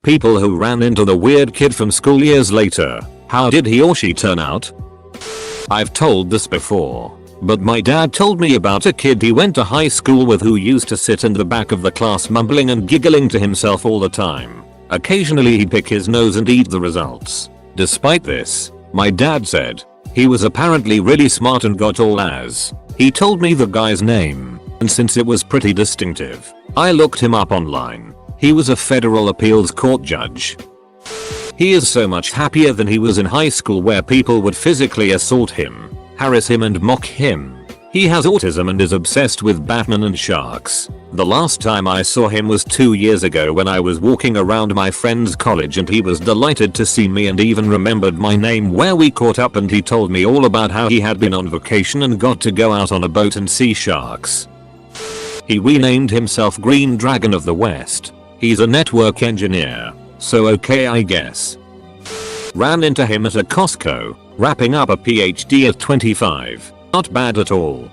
People who ran into the weird kid from school years later, how did he or she turn out? I've told this before, but my dad told me about a kid he went to high school with who used to sit in the back of the class mumbling and giggling to himself all the time. Occasionally he'd pick his nose and eat the results. Despite this, my dad said, he was apparently really smart and got all A's. He told me the guy's name, and since it was pretty distinctive, I looked him up online. He was a federal appeals court judge. He is so much happier than he was in high school where people would physically assault him, harass him and mock him. He has autism and is obsessed with Batman and sharks. The last time I saw him was 2 years ago when I was walking around my friend's college and he was delighted to see me and even remembered my name where we caught up and he told me all about how he had been on vacation and got to go out on a boat and see sharks. He renamed himself Green Dragon of the West. He's a network engineer, so okay I guess. Ran into him at a Costco, wrapping up a PhD at 25. Not bad at all.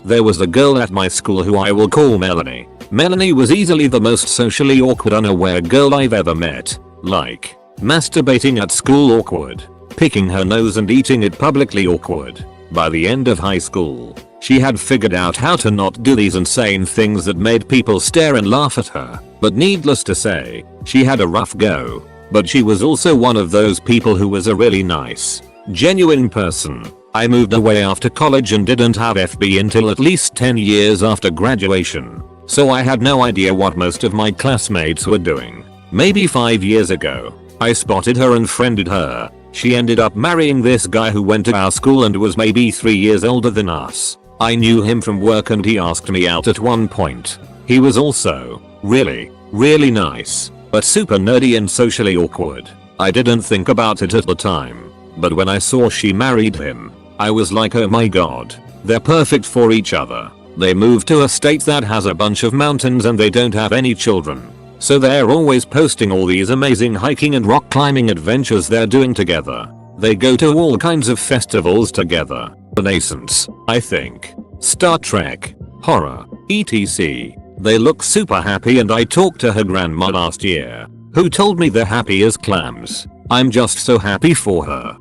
There was a girl at my school who I will call Melanie. Melanie was easily the most socially awkward unaware girl I've ever met. Like, masturbating at school awkward, picking her nose and eating it publicly awkward. By the end of high school, she had figured out how to not do these insane things that made people stare and laugh at her. But needless to say, she had a rough go. But she was also one of those people who was a really nice, genuine person. I moved away after college and didn't have FB until at least 10 years after graduation, so I had no idea what most of my classmates were doing. Maybe 5 years ago, I spotted her and friended her. She ended up marrying this guy who went to our school and was maybe 3 years older than us. I knew him from work and he asked me out at one point. He was also really nice, but super nerdy and socially awkward. I didn't think about it at the time, but when I saw she married him, I was like, oh my god, they're perfect for each other. They moved to a state that has a bunch of mountains and they don't have any children. So they're always posting all these amazing hiking and rock climbing adventures they're doing together. They go to all kinds of festivals together. Renaissance, I think. Star Trek, horror, etc. They look super happy and I talked to her grandma last year, who told me they're happy as clams. I'm just so happy for her.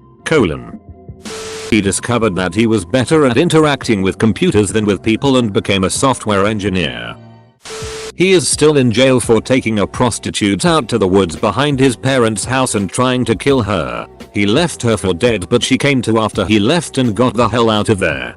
He discovered that he was better at interacting with computers than with people and became a software engineer. He is still in jail for taking a prostitute out to the woods behind his parents' house and trying to kill her. He left her for dead but she came to after he left and got the hell out of there.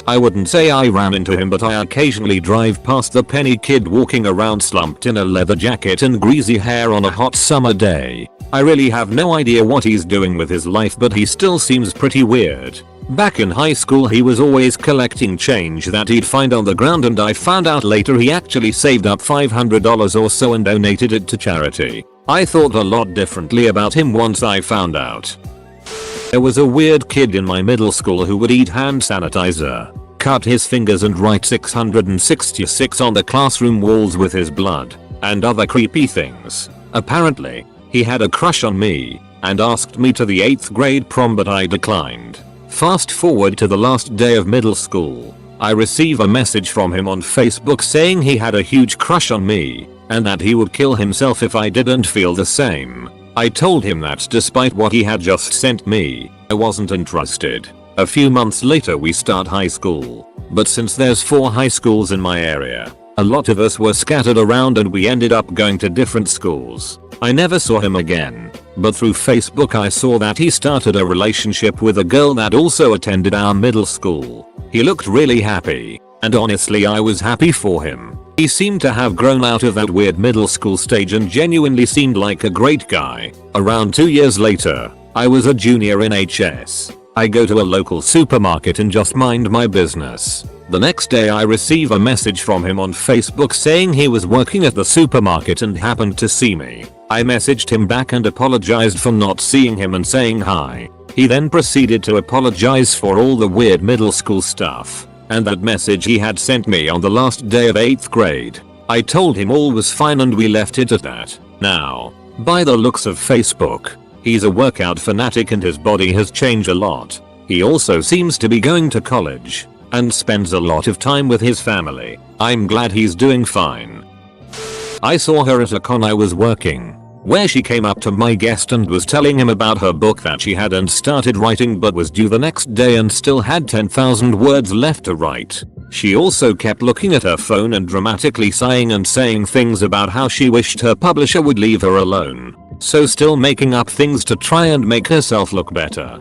I wouldn't say I ran into him but I occasionally drive past the penny kid walking around slumped in a leather jacket and greasy hair on a hot summer day. I really have no idea what he's doing with his life but he still seems pretty weird. Back in high school he was always collecting change that he'd find on the ground and I found out later he actually saved up $500 or so and donated it to charity. I thought a lot differently about him once I found out. There was a weird kid in my middle school who would eat hand sanitizer, cut his fingers and write 666 on the classroom walls with his blood, and other creepy things. Apparently, he had a crush on me and asked me to the 8th grade prom but I declined. Fast forward to the last day of middle school. I receive a message from him on Facebook saying he had a huge crush on me and that he would kill himself if I didn't feel the same. I told him that despite what he had just sent me, I wasn't interested. A few months later we start high school, but since there's 4 high schools in my area, a lot of us were scattered around and we ended up going to different schools. I never saw him again, but through Facebook I saw that he started a relationship with a girl that also attended our middle school. He looked really happy, and honestly I was happy for him. He seemed to have grown out of that weird middle school stage and genuinely seemed like a great guy. Around 2 years later, I was a junior in HS. I go to a local supermarket and just mind my business. The next day I receive a message from him on Facebook saying he was working at the supermarket and happened to see me. I messaged him back and apologized for not seeing him and saying hi. He then proceeded to apologize for all the weird middle school stuff and that message he had sent me on the last day of 8th grade. I told him all was fine and we left it at that. Now, by the looks of Facebook, he's a workout fanatic and his body has changed a lot. He also seems to be going to college and spends a lot of time with his family. I'm glad he's doing fine. I saw her at a con I was working, where she came up to my guest and was telling him about her book that she hadn't started writing but was due the next day and still had 10,000 words left to write. She also kept looking at her phone and dramatically sighing and saying things about how she wished her publisher would leave her alone. So still making up things to try and make herself look better.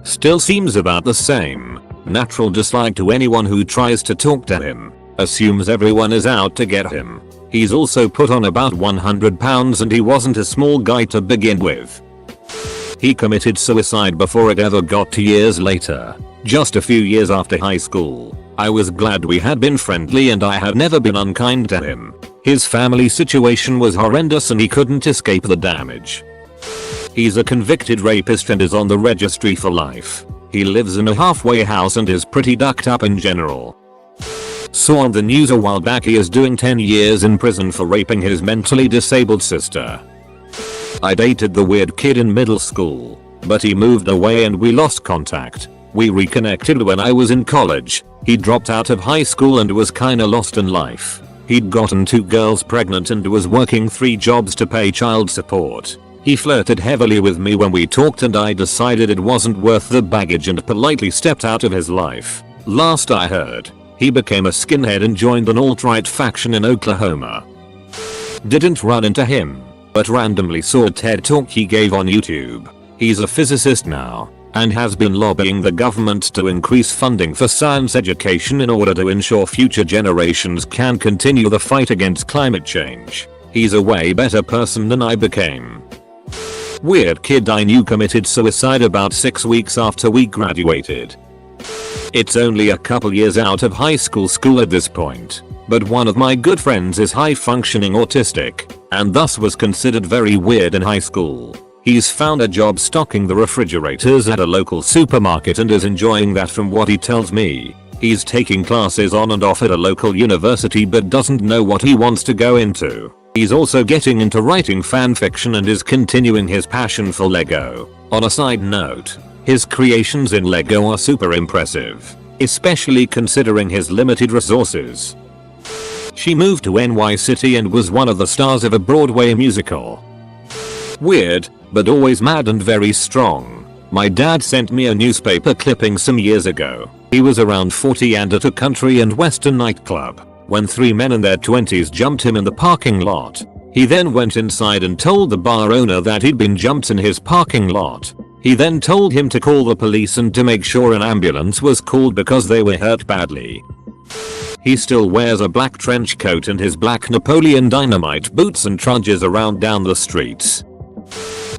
Still seems about the same. Natural dislike to anyone who tries to talk to him. Assumes everyone is out to get him. He's also put on about 100 pounds and he wasn't a small guy to begin with. He committed suicide before it ever got to years later. Just a few years after high school. I was glad we had been friendly and I had never been unkind to him. His family situation was horrendous and he couldn't escape the damage. He's a convicted rapist and is on the registry for life. He lives in a halfway house and is pretty ducked up in general. Saw on the news a while back he is doing 10 years in prison for raping his mentally disabled sister. I dated the weird kid in middle school, but he moved away and we lost contact. We reconnected when I was in college. He dropped out of high school and was kinda lost in life. He'd gotten 2 girls pregnant and was working 3 jobs to pay child support. He flirted heavily with me when we talked and I decided it wasn't worth the baggage and politely stepped out of his life. Last I heard, he became a skinhead and joined an alt-right faction in Oklahoma. Didn't run into him, but randomly saw a TED talk he gave on YouTube. He's a physicist now, and has been lobbying the government to increase funding for science education in order to ensure future generations can continue the fight against climate change. He's a way better person than I became. Weird kid I knew committed suicide about 6 weeks after we graduated. It's only a couple years out of high school at this point, but one of my good friends is high functioning autistic, and thus was considered very weird in high school. He's found a job stocking the refrigerators at a local supermarket and is enjoying that from what he tells me. He's taking classes on and off at a local university but doesn't know what he wants to go into. He's also getting into writing fanfiction and is continuing his passion for Lego. On a side note, his creations in Lego are super impressive, especially considering his limited resources. She moved to NY City and was one of the stars of a Broadway musical. Weird, but always mad and very strong. My dad sent me a newspaper clipping some years ago. He was around 40 and at a country and western nightclub when 3 men in their 20s jumped him in the parking lot. He then went inside and told the bar owner that he'd been jumped in his parking lot. He then told him to call the police and to make sure an ambulance was called because they were hurt badly. He still wears a black trench coat and his black Napoleon Dynamite boots and trudges around down the streets.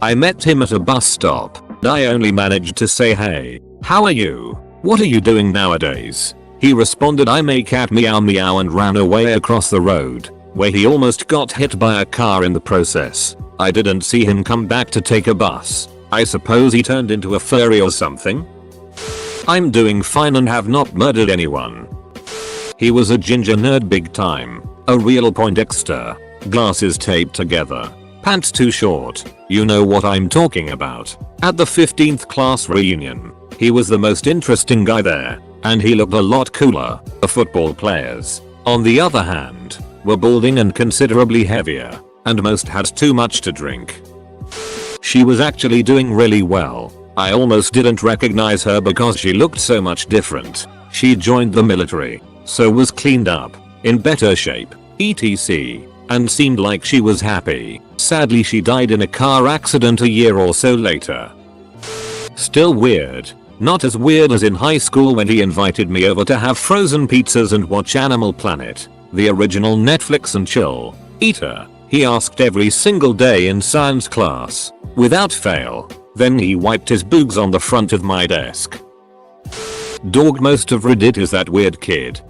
I met him at a bus stop. I only managed to say, "Hey, how are you? What are you doing nowadays?" He responded, "I may cat meow meow," and ran away across the road, where he almost got hit by a car in the process. I didn't see him come back to take a bus. I suppose he turned into a furry or something? I'm doing fine and have not murdered anyone. He was a ginger nerd big time. A real Poindexter. Glasses taped together. Pants too short. You know what I'm talking about. At the 15th class reunion, he was the most interesting guy there, and he looked a lot cooler. The football players, on the other hand, were balding and considerably heavier, and most had too much to drink. She was actually doing really well. I almost didn't recognize her because she looked so much different. She joined the military, so was cleaned up, in better shape, etc. and seemed like she was happy. Sadly, she died in a car accident a year or so later. Still weird. Not as weird as in high school when he invited me over to have frozen pizzas and watch Animal Planet, the original Netflix and chill. Eater. He asked every single day in science class, without fail. Then he wiped his boogs on the front of my desk. Dog, most of Reddit is that weird kid.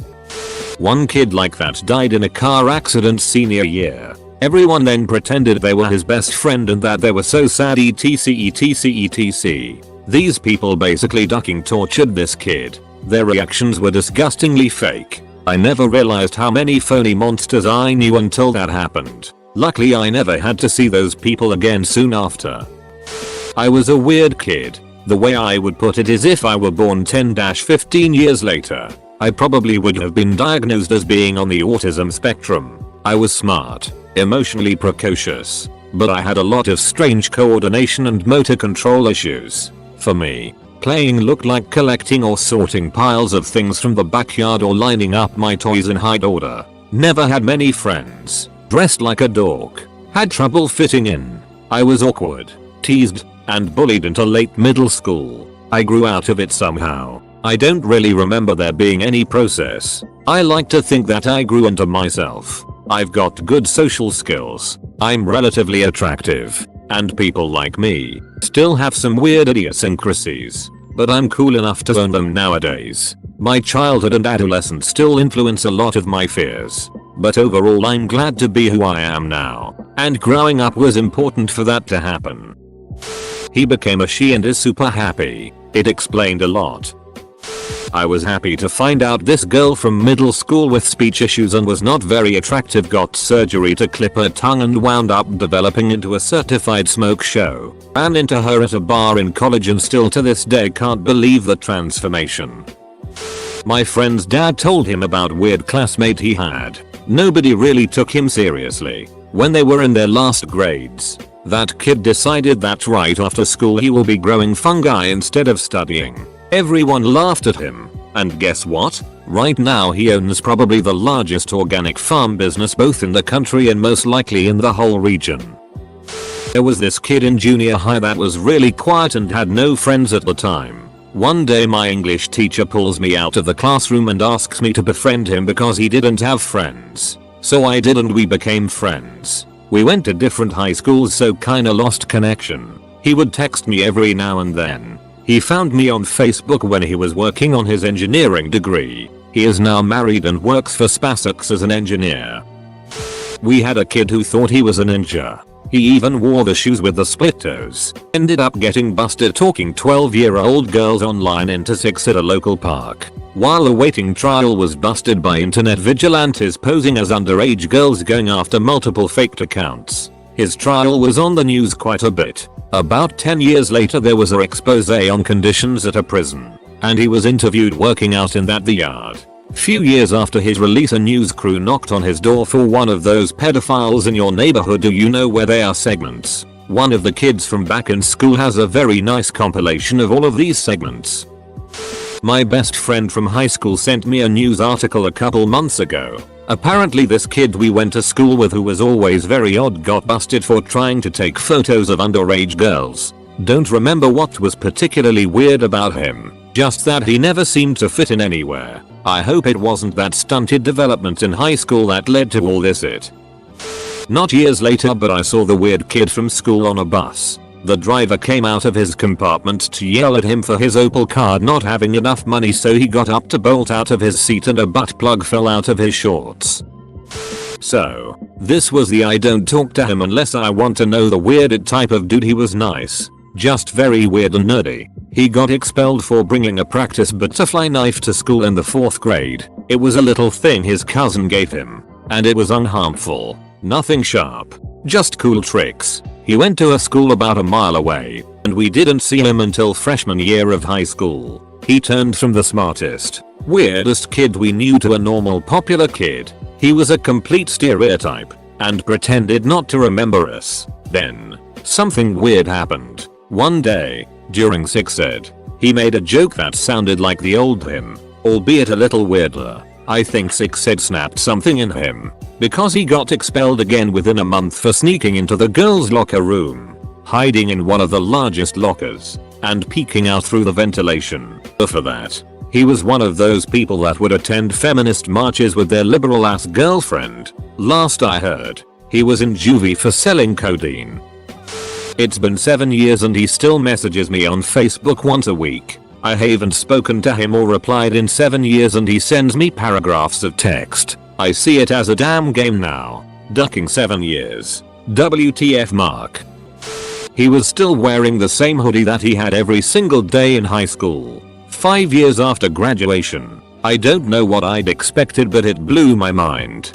One kid like that died in a car accident senior year. Everyone then pretended they were his best friend and that they were so sad, etc. These people basically ducking tortured this kid. Their reactions were disgustingly fake. I never realized how many phony monsters I knew until that happened. Luckily I never had to see those people again soon after. I was a weird kid. The way I would put it is if I were born 10-15 years later, I probably would have been diagnosed as being on the autism spectrum. I was smart, emotionally precocious, but I had a lot of strange coordination and motor control issues. For me, playing looked like collecting or sorting piles of things from the backyard or lining up my toys in high order. Never had many friends, dressed like a dork, had trouble fitting in. I was awkward, teased, and bullied into late middle school. I grew out of it somehow. I don't really remember there being any process. I like to think that I grew into myself. I've got good social skills. I'm relatively attractive. And people like me still have some weird idiosyncrasies. But I'm cool enough to own them nowadays. My childhood and adolescence still influence a lot of my fears. But overall I'm glad to be who I am now. And growing up was important for that to happen. He became a she and is super happy. It explained a lot. I was happy to find out this girl from middle school with speech issues and was not very attractive got surgery to clip her tongue and wound up developing into a certified smoke show. Ran into her at a bar in college and still to this day can't believe the transformation. My friend's dad told him about weird classmate he had. Nobody really took him seriously. When they were in their last grades, that kid decided that right after school he will be growing fungi instead of studying. Everyone laughed at him, and guess what? Right now he owns probably the largest organic farm business both in the country and most likely in the whole region. There was this kid in junior high that was really quiet and had no friends at the time. One day my English teacher pulls me out of the classroom and asks me to befriend him because he didn't have friends. So I did and we became friends. We went to different high schools so kinda lost connection. He would text me every now and then. He found me on Facebook when he was working on his engineering degree. He is now married and works for SpaceX as an engineer. We had a kid who thought he was a ninja. He even wore the shoes with the split toes. Ended up getting busted talking 12-year-old girls online into 6 at a local park. While awaiting trial was busted by internet vigilantes posing as underage girls going after multiple faked accounts. His trial was on the news quite a bit. About 10 years later there was an expose on conditions at a prison, and he was interviewed working out in the yard. Few years after his release a news crew knocked on his door for one of those pedophiles in your neighborhood do you know where they are segments. One of the kids from back in school has a very nice compilation of all of these segments. My best friend from high school sent me a news article a couple months ago. Apparently this kid we went to school with who was always very odd got busted for trying to take photos of underage girls. Don't remember what was particularly weird about him, just that he never seemed to fit in anywhere. I hope it wasn't that stunted development in high school that led to all this Not years later but I saw the weird kid from school on a bus. The driver came out of his compartment to yell at him for his Opel card not having enough money so he got up to bolt out of his seat and a butt plug fell out of his shorts. So, this was the I don't talk to him unless I want to know the weirded type of dude. He was nice, just very weird and nerdy. He got expelled for bringing a practice butterfly knife to school in the 4th grade. It was a little thing his cousin gave him, and it was unharmful. Nothing sharp, just cool tricks. He went to a school about a mile away, and we didn't see him until freshman year of high school. He turned from the smartest, weirdest kid we knew to a normal popular kid. He was a complete stereotype, and pretended not to remember us. Then, something weird happened. One day, during sex ed, he made a joke that sounded like the old him, albeit a little weirder. I think sex ed snapped something in him, because he got expelled again within a month for sneaking into the girls' locker room, hiding in one of the largest lockers, and peeking out through the ventilation. For that, he was one of those people that would attend feminist marches with their liberal ass girlfriend. Last I heard, he was in juvie for selling codeine. It's been 7 years and he still messages me on Facebook once a week. I haven't spoken to him or replied in 7 years and he sends me paragraphs of text. I see it as a damn game now. Ducking 7 years. WTF mark. He was still wearing the same hoodie that he had every single day in high school. 5 years after graduation. I don't know what I'd expected but it blew my mind.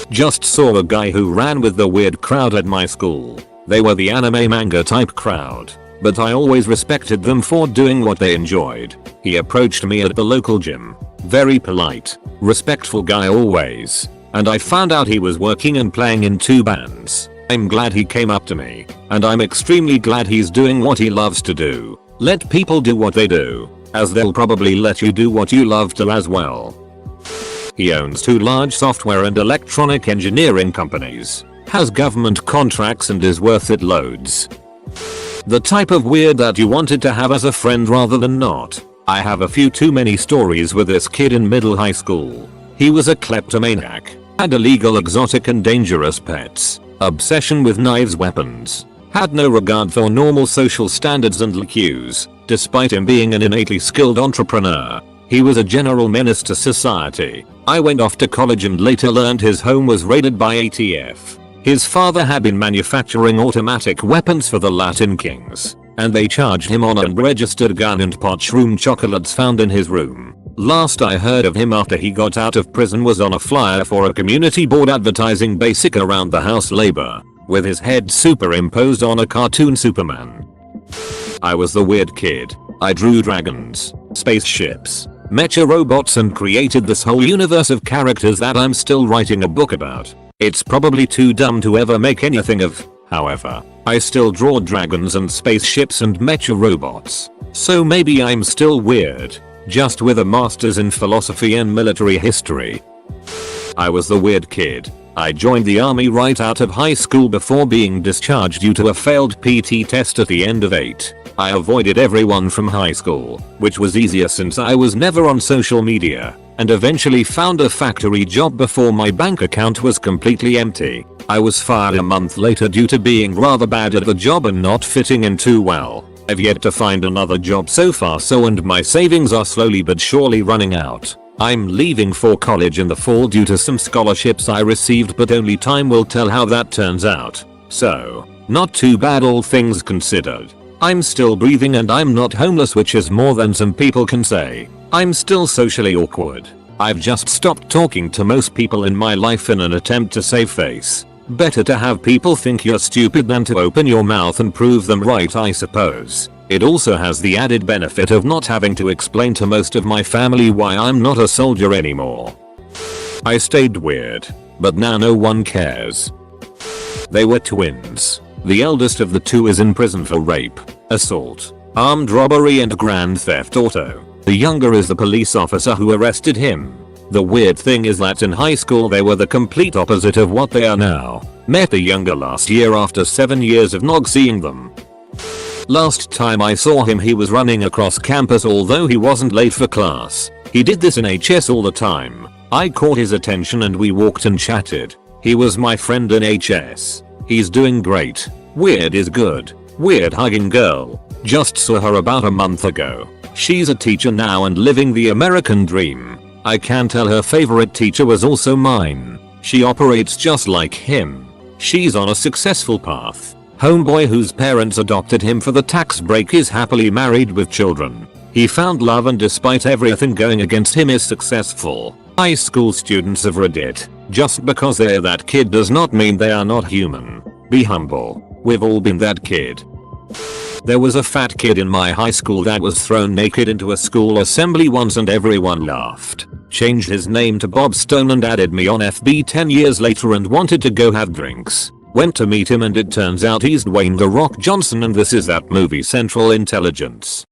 Just saw a guy who ran with the weird crowd at my school. They were the anime manga type crowd, but I always respected them for doing what they enjoyed. He approached me at the local gym. Very polite, respectful guy always. and I found out he was working and playing in 2 bands. I'm glad he came up to me, and I'm extremely glad he's doing what he loves to do. Let people do what they do, as they'll probably let you do what you love to as well. He owns 2 large software and electronic engineering companies, has government contracts and is worth it loads. The type of weird that you wanted to have as a friend rather than not. I have a few too many stories with this kid in middle high school. He was a kleptomaniac, had illegal exotic and dangerous pets, obsession with knives weapons, had no regard for normal social standards and cues, despite him being an innately skilled entrepreneur. He was a general menace to society. I went off to college and later learned his home was raided by ATF. His father had been manufacturing automatic weapons for the Latin Kings, and they charged him on an unregistered gun and potshroom chocolates found in his room. Last I heard of him after he got out of prison was on a flyer for a community board advertising basic around the house labor, with his head superimposed on a cartoon Superman. I was the weird kid. I drew dragons, spaceships, mecha robots and created this whole universe of characters that I'm still writing a book about. It's probably too dumb to ever make anything of, however, I still draw dragons and spaceships and mecha robots. So maybe I'm still weird, just with a master's in philosophy and military history. I was the weird kid. I joined the army right out of high school before being discharged due to a failed PT test at the end of 8. I avoided everyone from high school, which was easier since I was never on social media, and eventually found a factory job before my bank account was completely empty. I was fired a month later due to being rather bad at the job and not fitting in too well. I've yet to find another job so far and my savings are slowly but surely running out. I'm leaving for college in the fall due to some scholarships I received, but only time will tell how that turns out. So, not too bad all things considered. I'm still breathing and I'm not homeless, which is more than some people can say. I'm still socially awkward. I've just stopped talking to most people in my life in an attempt to save face. Better to have people think you're stupid than to open your mouth and prove them right, I suppose. It also has the added benefit of not having to explain to most of my family why I'm not a soldier anymore. I stayed weird, but now no one cares. They were twins. The eldest of the 2 is in prison for rape, assault, armed robbery and grand theft auto. The younger is the police officer who arrested him. The weird thing is that in high school they were the complete opposite of what they are now. Met the younger last year after 7 years of not seeing them. Last time I saw him he was running across campus although he wasn't late for class. He did this in HS all the time. I caught his attention and we walked and chatted. He was my friend in HS. He's doing great. Weird is good. Weird hugging girl. Just saw her about a month ago. She's a teacher now and living the American dream. I can tell her favorite teacher was also mine. She operates just like him. She's on a successful path. Homeboy whose parents adopted him for the tax break is happily married with children. He found love and despite everything going against him is successful. High school students of Reddit. Just because they're that kid does not mean they are not human. Be humble. We've all been that kid. There was a fat kid in my high school that was thrown naked into a school assembly once and everyone laughed. Changed his name to Bob Stone and added me on FB 10 years later and wanted to go have drinks. Went to meet him and it turns out he's Dwayne "The Rock" Johnson and this is that movie Central Intelligence.